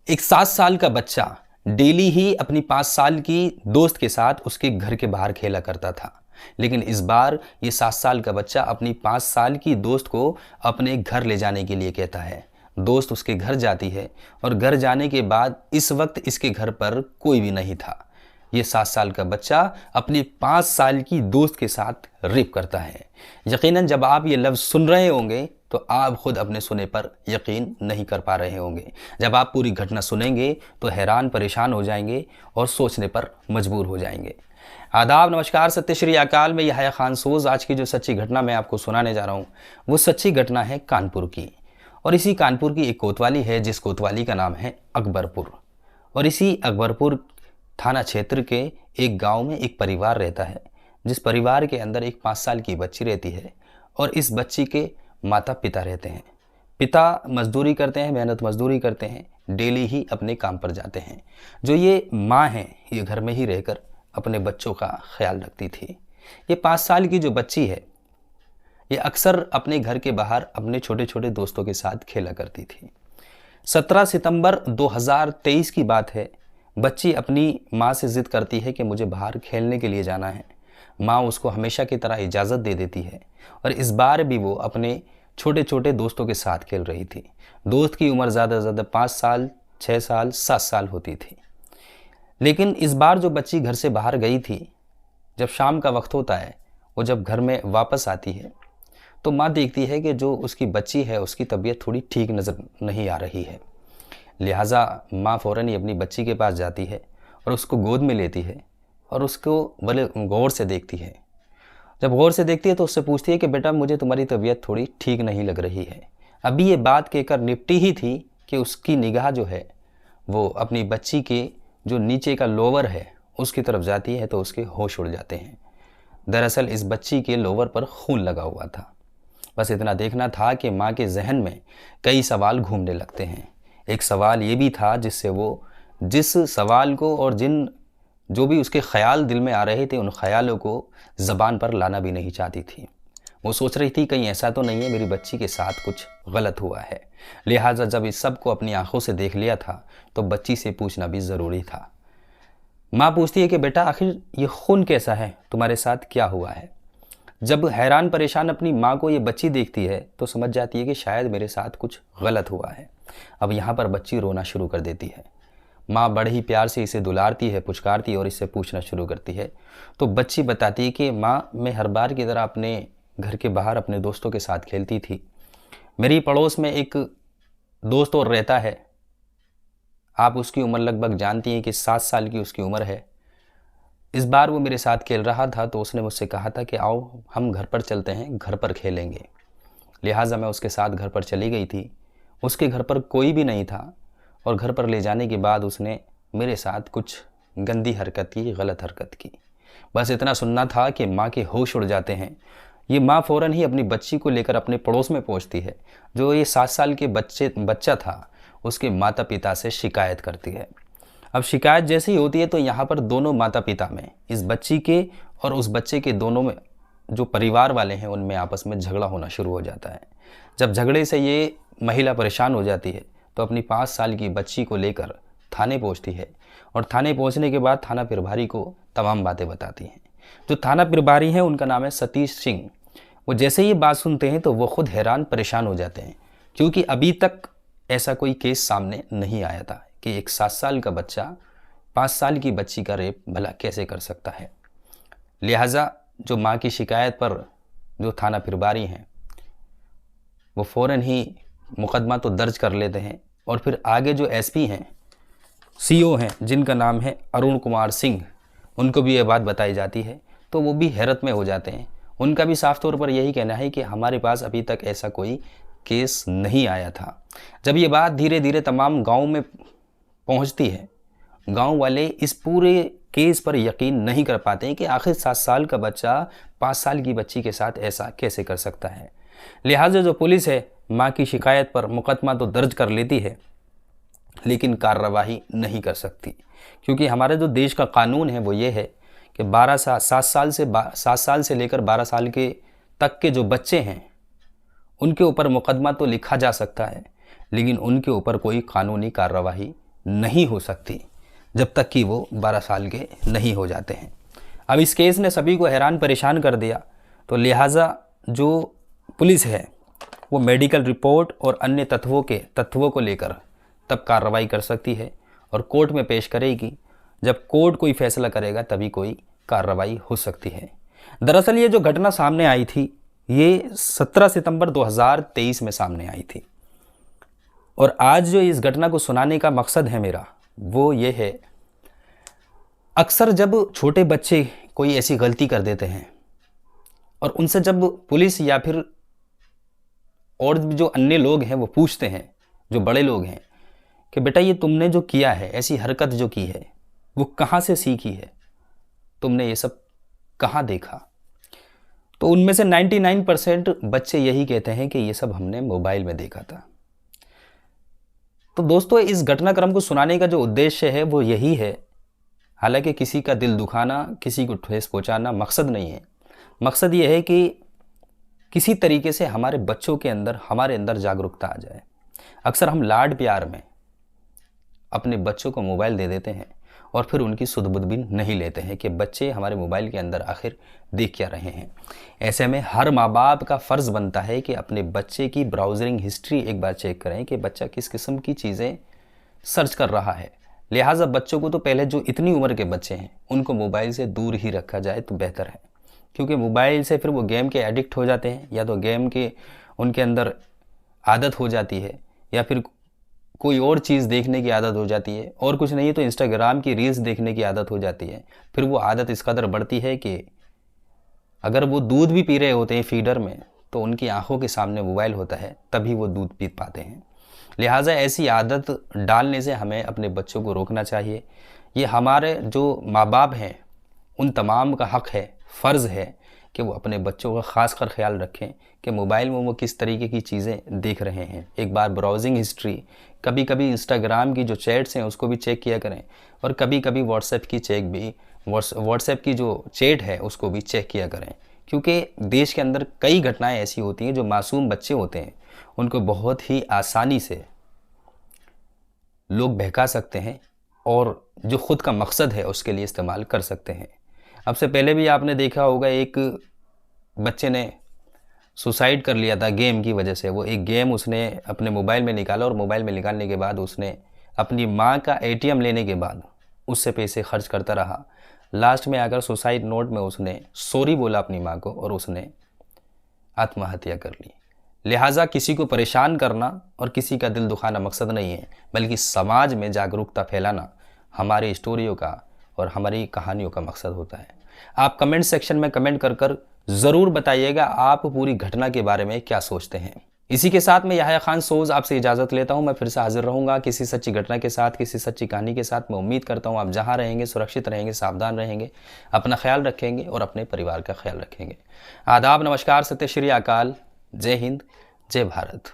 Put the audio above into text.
एक 7 साल का बच्चा डेली ही अपनी 5 साल की दोस्त के साथ उसके घर के बाहर खेला करता था। लेकिन इस बार ये 7 साल का बच्चा अपनी 5 साल की दोस्त को अपने घर ले जाने के लिए कहता है। दोस्त उसके घर जाती है और घर जाने के बाद इस वक्त इसके घर पर कोई भी नहीं था। ये 7 साल का बच्चा अपनी 5 साल की दोस्त के साथ रेप करता है। यकीनन जब आप ये लफ्ज़ सुन रहे होंगे तो आप खुद अपने सुने पर यकीन नहीं कर पा रहे होंगे। जब आप पूरी घटना सुनेंगे तो हैरान परेशान हो जाएंगे और सोचने पर मजबूर हो जाएंगे। आदाब, नमस्कार, सत्य श्री अकाल। में यहया खान सोज। आज की जो सच्ची घटना मैं आपको सुनाने जा रहा हूँ वो सच्ची घटना है कानपुर की। और इसी कानपुर की एक कोतवाली है जिस कोतवाली का नाम है अकबरपुर। और इसी अकबरपुर थाना क्षेत्र के एक गांव में एक परिवार रहता है, जिस परिवार के अंदर एक 5 साल की बच्ची रहती है और इस बच्ची के माता पिता रहते हैं। पिता मजदूरी करते हैं, मेहनत मजदूरी करते हैं, डेली ही अपने काम पर जाते हैं। जो ये माँ है ये घर में ही रहकर अपने बच्चों का ख्याल रखती थी। ये 5 साल की जो बच्ची है ये अक्सर अपने घर के बाहर अपने छोटे छोटे दोस्तों के साथ खेला करती थी। 17 सितंबर 2023 की बात है। बच्ची अपनी माँ से ज़िद करती है कि मुझे बाहर खेलने के लिए जाना है। माँ उसको हमेशा की तरह इजाज़त दे देती है और इस बार भी वो अपने छोटे छोटे दोस्तों के साथ खेल रही थी। दोस्त की उम्र ज़्यादा से ज़्यादा 5 साल, 6 साल, 7 साल होती थी। लेकिन इस बार जो बच्ची घर से बाहर गई थी, जब शाम का वक्त होता है, वो जब घर में वापस आती है तो माँ देखती है कि जो उसकी बच्ची है उसकी तबीयत थोड़ी ठीक नज़र नहीं आ रही है। लिहाजा माँ फ़ौरन ही अपनी बच्ची के पास जाती है और उसको गोद में लेती है और उसको बड़े गौर से देखती है। जब गौर से देखती है तो उससे पूछती है कि बेटा, मुझे तुम्हारी तबीयत थोड़ी ठीक नहीं लग रही है। अभी ये बात कहकर निपटी ही थी कि उसकी निगाह जो है वो अपनी बच्ची के जो नीचे का लोवर है उसकी तरफ जाती है तो उसके होश उड़ जाते हैं। दरअसल इस बच्ची के लोवर पर खून लगा हुआ था। बस इतना देखना था कि माँ के जहन में कई सवाल घूमने लगते हैं। एक सवाल ये भी था जिससे वो जिस सवाल को और जो भी उसके ख्याल दिल में आ रहे थे उन ख्यालों को ज़बान पर लाना भी नहीं चाहती थी। वो सोच रही थी कहीं ऐसा तो नहीं है मेरी बच्ची के साथ कुछ गलत हुआ है। लिहाजा जब इस सब को अपनी आंखों से देख लिया था तो बच्ची से पूछना भी ज़रूरी था। माँ पूछती है कि बेटा, आखिर ये खून कैसा है, तुम्हारे साथ क्या हुआ है। जब हैरान परेशान अपनी माँ को ये बच्ची देखती है तो समझ जाती है कि शायद मेरे साथ कुछ गलत हुआ है। अब यहाँ पर बच्ची रोना शुरू कर देती है। माँ बड़े ही प्यार से इसे दुलारती है, पुचकारती है और इससे पूछना शुरू करती है। तो बच्ची बताती है कि माँ, मैं हर बार की तरह अपने घर के बाहर अपने दोस्तों के साथ खेलती थी। मेरी पड़ोस में एक दोस्त और रहता है। आप उसकी उम्र लगभग जानती हैं कि 7 साल की उसकी उम्र है। इस बार वो मेरे साथ खेल रहा था तो उसने मुझसे कहा था कि आओ हम घर पर चलते हैं, घर पर खेलेंगे। लिहाजा मैं उसके साथ घर पर चली गई थी। उसके घर पर कोई भी नहीं था और घर पर ले जाने के बाद उसने मेरे साथ कुछ गंदी हरकत की, गलत हरकत की। बस इतना सुनना था कि माँ के होश उड़ जाते हैं। ये माँ फ़ौरन ही अपनी बच्ची को लेकर अपने पड़ोस में पहुँचती है। जो ये 7 साल के बच्चा था उसके माता पिता से शिकायत करती है। अब शिकायत जैसे ही होती है तो यहाँ पर दोनों माता पिता में, इस बच्ची के और उस बच्चे के दोनों में जो परिवार वाले हैं उनमें आपस में झगड़ा होना शुरू हो जाता है। जब झगड़े से ये महिला परेशान हो जाती है तो अपनी 5 साल की बच्ची को लेकर थाने पहुंचती है और थाने पहुंचने के बाद थाना प्रभारी को तमाम बातें बताती हैं। जो थाना प्रभारी हैं उनका नाम है सतीश सिंह। वो जैसे ही ये बात सुनते हैं तो वो खुद हैरान परेशान हो जाते हैं, क्योंकि अभी तक ऐसा कोई केस सामने नहीं आया था कि एक 7 साल का बच्चा 5 साल की बच्ची का रेप भला कैसे कर सकता है। लिहाजा जो माँ की शिकायत पर जो थाना प्रभारी हैं वो फ़ौरन ही मुकदमा तो दर्ज कर लेते हैं और फिर आगे जो एसपी हैं, सीओ हैं, जिनका नाम है अरुण कुमार सिंह, उनको भी ये बात बताई जाती है तो वो भी हैरत में हो जाते हैं। उनका भी साफ तौर पर यही कहना है कि हमारे पास अभी तक ऐसा कोई केस नहीं आया था। जब ये बात धीरे धीरे तमाम गाँव में पहुँचती है, गाँव वाले इस पूरे केस पर यकीन नहीं कर पाते हैं कि आखिर 7 साल का बच्चा 5 साल की बच्ची के साथ ऐसा कैसे कर सकता है। लिहाजा जो पुलिस है माँ की शिकायत पर मुकदमा तो दर्ज कर लेती है लेकिन कार्रवाई नहीं कर सकती, क्योंकि हमारे जो देश का कानून है वो ये है कि 7 साल से लेकर 12 साल के तक के जो बच्चे हैं उनके ऊपर मुकदमा तो लिखा जा सकता है लेकिन उनके ऊपर कोई कानूनी कार्रवाई नहीं हो सकती जब तक कि वो 12 साल के नहीं हो जाते हैं। अब इस केस ने सभी को हैरान परेशान कर दिया, तो लिहाजा जो पुलिस है वो मेडिकल रिपोर्ट और अन्य तत्वों को लेकर तब कार्रवाई कर सकती है और कोर्ट में पेश करेगी। जब कोर्ट कोई फैसला करेगा तभी कोई कार्रवाई हो सकती है। दरअसल ये जो घटना सामने आई थी ये 17 सितंबर 2023 में सामने आई थी, और आज जो इस घटना को सुनाने का मकसद है मेरा वो ये है, अक्सर जब छोटे बच्चे कोई ऐसी गलती कर देते हैं और उनसे जब पुलिस या फिर और जो अन्य लोग हैं वो पूछते हैं, जो बड़े लोग हैं, कि बेटा ये तुमने जो किया है, ऐसी हरकत जो की है वो कहाँ से सीखी है, तुमने ये सब कहाँ देखा, तो उनमें से 99% बच्चे यही कहते हैं कि ये सब हमने मोबाइल में देखा था। तो दोस्तों इस घटनाक्रम को सुनाने का जो उद्देश्य है वो यही है, हालांकि किसी का दिल दुखाना, किसी को ठेस पहुंचाना मकसद नहीं है। मकसद ये है कि किसी तरीके से हमारे बच्चों के अंदर, हमारे अंदर जागरूकता आ जाए। अक्सर हम लाड प्यार में अपने बच्चों को मोबाइल दे देते हैं और फिर उनकी सुध बुध भी नहीं लेते हैं कि बच्चे हमारे मोबाइल के अंदर आखिर देख क्या रहे हैं। ऐसे में हर माँ बाप का फ़र्ज़ बनता है कि अपने बच्चे की ब्राउज़रिंग हिस्ट्री एक बार चेक करें कि बच्चा किस किस्म की चीज़ें सर्च कर रहा है। लिहाजा बच्चों को तो पहले, जो इतनी उम्र के बच्चे हैं उनको मोबाइल से दूर ही रखा जाए तो बेहतर है, क्योंकि मोबाइल से फिर वो गेम के एडिक्ट हो जाते हैं, या तो गेम के उनके अंदर आदत हो जाती है या फिर कोई और चीज़ देखने की आदत हो जाती है, और कुछ नहीं है तो इंस्टाग्राम की रील्स देखने की आदत हो जाती है। फिर वो आदत इस कदर बढ़ती है कि अगर वो दूध भी पी रहे होते हैं फीडर में तो उनकी आंखों के सामने मोबाइल होता है, तभी वो दूध पी पाते हैं। लिहाजा ऐसी आदत डालने से हमें अपने बच्चों को रोकना चाहिए। ये हमारे जो माँ बाप हैं उन तमाम का हक़ है, फ़र्ज़ है कि वो अपने बच्चों का ख़ास कर ख्याल रखें कि मोबाइल में वो किस तरीके की चीज़ें देख रहे हैं। एक बार ब्राउजिंग हिस्ट्री, कभी कभी इंस्टाग्राम की जो चैट्स हैं उसको भी चेक किया करें, और कभी कभी व्हाट्सएप की जो चैट है उसको भी चेक किया करें, क्योंकि देश के अंदर कई घटनाएं ऐसी होती हैं जो मासूम बच्चे होते हैं उनको बहुत ही आसानी से लोग बहका सकते हैं और जो ख़ुद का मकसद है उसके लिए इस्तेमाल कर सकते हैं। अब से पहले भी आपने देखा होगा, एक बच्चे ने सुसाइड कर लिया था गेम की वजह से। वो एक गेम उसने अपने मोबाइल में निकाला और मोबाइल में निकालने के बाद उसने अपनी माँ का एटीएम लेने के बाद उससे पैसे खर्च करता रहा। लास्ट में आकर सुसाइड नोट में उसने सॉरी बोला अपनी माँ को और उसने आत्महत्या कर ली। लिहाजा किसी को परेशान करना और किसी का दिल दुखाना मकसद नहीं है, बल्कि समाज में जागरूकता फैलाना हमारी स्टोरियों का और हमारी कहानियों का मकसद होता है। आप कमेंट सेक्शन में कमेंट कर ज़रूर बताइएगा आप पूरी घटना के बारे में क्या सोचते हैं। इसी के साथ मैं याह्या खान सोज़ आपसे इजाज़त लेता हूं। मैं फिर से हाजिर रहूंगा किसी सच्ची घटना के साथ, किसी सच्ची कहानी के साथ। मैं उम्मीद करता हूं आप जहां रहेंगे सुरक्षित रहेंगे, सावधान रहेंगे, अपना ख्याल रखेंगे और अपने परिवार का ख्याल रखेंगे। आदाब, नमस्कार, सत्य श्री अकाल, जय हिंद, जय भारत।